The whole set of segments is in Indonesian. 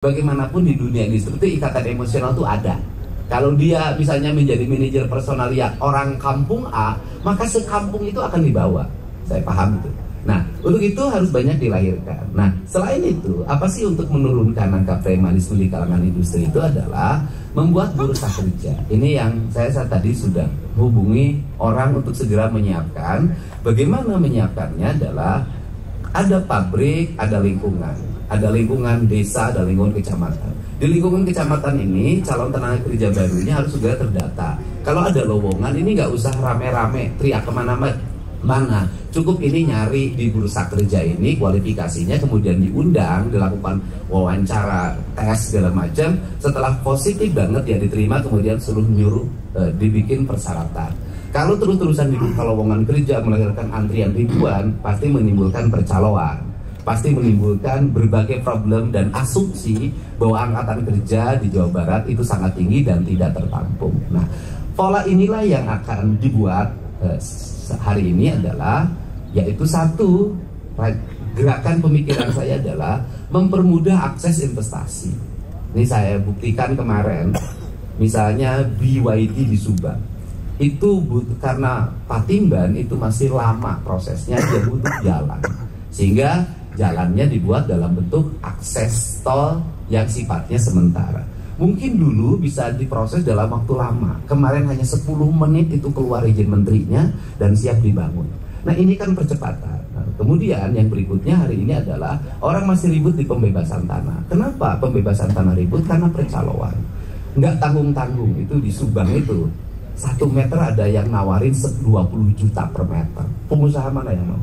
Bagaimanapun di dunia industri itu ikatan emosional itu ada. Kalau dia misalnya menjadi manajer personal ya orang kampung A, maka sekampung itu akan dibawa. Saya paham itu. Nah, untuk itu harus banyak dilahirkan. Nah, selain itu, apa sih untuk menurunkan angka premanisme di kalangan industri itu adalah membuat bursa kerja. Ini yang saya tadi sudah hubungi orang untuk segera menyiapkan. Bagaimana menyiapkannya adalah ada pabrik, ada lingkungan. Ada lingkungan desa, ada lingkungan kecamatan. Di lingkungan kecamatan ini, calon tenaga kerja barunya harus segera terdata. Kalau ada lowongan, ini nggak usah rame-rame, teriak kemana-mana. Cukup ini nyari di bursa kerja ini, kualifikasinya, kemudian diundang, dilakukan wawancara, tes, segala macam. Setelah positif banget ya diterima, kemudian suruh nyuruh dibikin persyaratan. Kalau terus-terusan dibuka lowongan kerja, melahirkan antrian ribuan, pasti menimbulkan percaloan. Pasti menimbulkan berbagai problem dan asumsi bahwa angkatan kerja di Jawa Barat itu sangat tinggi dan tidak tertampung. Nah, pola inilah yang akan dibuat hari ini adalah, yaitu satu, gerakan pemikiran saya adalah mempermudah akses investasi. Ini saya buktikan kemarin, misalnya BYD di Subang. Itu karena Patimban itu masih lama prosesnya, dia butuh jalan. Sehingga jalannya dibuat dalam bentuk akses tol yang sifatnya sementara. Mungkin dulu bisa diproses dalam waktu lama. Kemarin hanya 10 menit itu keluar izin menterinya dan siap dibangun. Nah, ini kan percepatan. Nah, kemudian yang berikutnya hari ini adalah orang masih ribut di pembebasan tanah. Kenapa pembebasan tanah ribut? Karena percaloan. Nggak tanggung-tanggung itu di Subang itu. 1 meter ada yang nawarin 20 juta per meter. Pengusaha mana yang mau?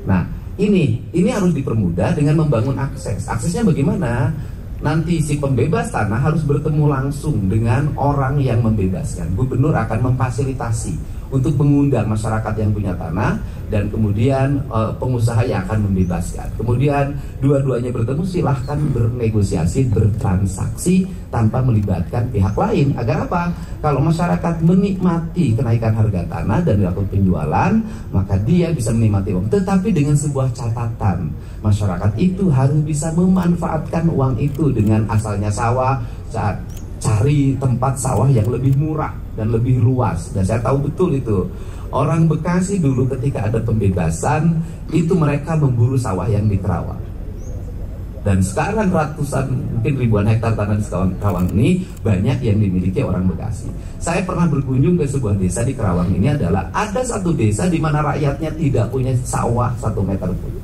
Nah, ini harus dipermudah dengan membangun akses. Aksesnya bagaimana? Nanti si pembebas tanah harus bertemu langsung dengan orang yang membebaskan. Gubernur akan memfasilitasi untuk mengundang masyarakat yang punya tanah, dan kemudian pengusaha yang akan membebaskan. Kemudian dua-duanya bertemu, silahkan bernegosiasi, bertransaksi tanpa melibatkan pihak lain. Agar apa? Kalau masyarakat menikmati kenaikan harga tanah dan dilakukan penjualan, maka dia bisa menikmati uang. Tetapi dengan sebuah catatan, masyarakat itu harus bisa memanfaatkan uang itu dengan asalnya sawah, cari tempat sawah yang lebih murah dan lebih luas. Dan saya tahu betul itu. Orang Bekasi dulu ketika ada pembebasan, itu mereka memburu sawah yang di Kerawang. Dan sekarang ratusan, mungkin ribuan hektar tanah di Kerawang ini banyak yang dimiliki orang Bekasi. Saya pernah berkunjung ke sebuah desa di Kerawang ini, adalah ada satu desa di mana rakyatnya tidak punya sawah 1 meter pun.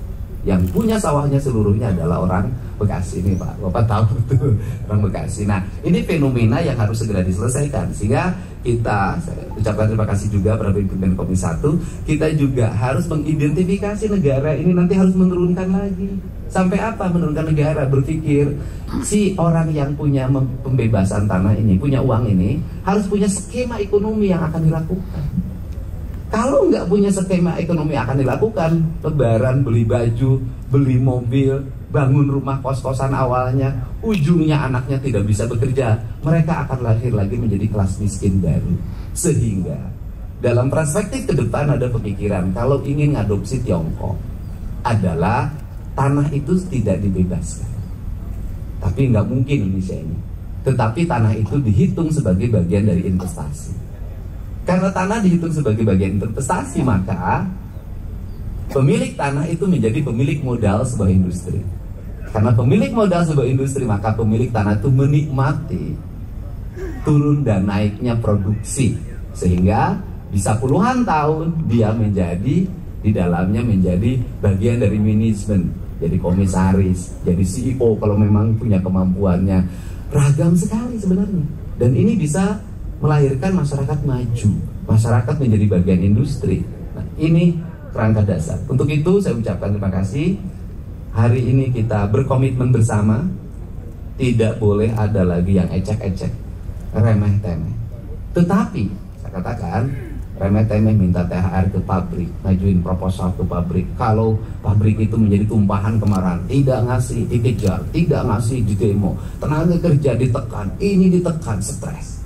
Yang punya sawahnya seluruhnya adalah orang Bekasi ini, Pak. Bapak tahu itu orang Bekasi. Nah, ini fenomena yang harus segera diselesaikan. Sehingga kita, saya ucapkan terima kasih juga pada pimpinan Komisi 1. Kita juga harus mengidentifikasi negara ini nanti harus menurunkan lagi. Sampai apa menurunkan negara? Berpikir si orang yang punya pembebasan tanah ini, punya uang ini, harus punya skema ekonomi yang akan dilakukan. Kalau nggak punya skema ekonomi akan dilakukan, lebaran, beli baju, beli mobil, bangun rumah kos-kosan awalnya, ujungnya anaknya tidak bisa bekerja, mereka akan lahir lagi menjadi kelas miskin baru. Sehingga dalam perspektif ke depan ada pemikiran, kalau ingin ngadopsi Tiongkok adalah tanah itu tidak dibebaskan. Tapi nggak mungkin Indonesia ini. Tetapi tanah itu dihitung sebagai bagian dari investasi. Karena tanah dihitung sebagai bagian investasi, maka pemilik tanah itu menjadi pemilik modal sebuah industri. Karena pemilik modal sebuah industri, maka pemilik tanah itu menikmati turun dan naiknya produksi. Sehingga bisa puluhan tahun dia menjadi, di dalamnya menjadi bagian dari manajemen, jadi komisaris, jadi CEO kalau memang punya kemampuannya. Ragam sekali sebenarnya. Dan ini bisa melahirkan masyarakat maju, masyarakat menjadi bagian industri. Nah, ini kerangka dasar. Untuk itu saya ucapkan terima kasih. Hari ini kita berkomitmen bersama, tidak boleh ada lagi yang ecek-ecek, remeh-temeh. Tetapi saya katakan, remeh-temeh minta THR ke pabrik, majuin proposal ke pabrik. Kalau pabrik itu menjadi tumpahan kemarahan, tidak ngasih, dikejar, tidak ngasih, di demo, tenaga kerja ditekan, ini ditekan, stres.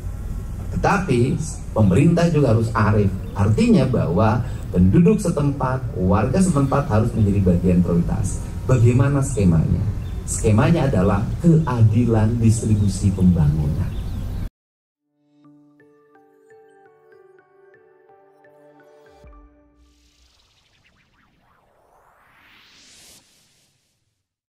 Tetapi pemerintah juga harus arif. Artinya bahwa penduduk setempat, warga setempat harus menjadi bagian prioritas. Bagaimana skemanya? Skemanya adalah keadilan distribusi pembangunan.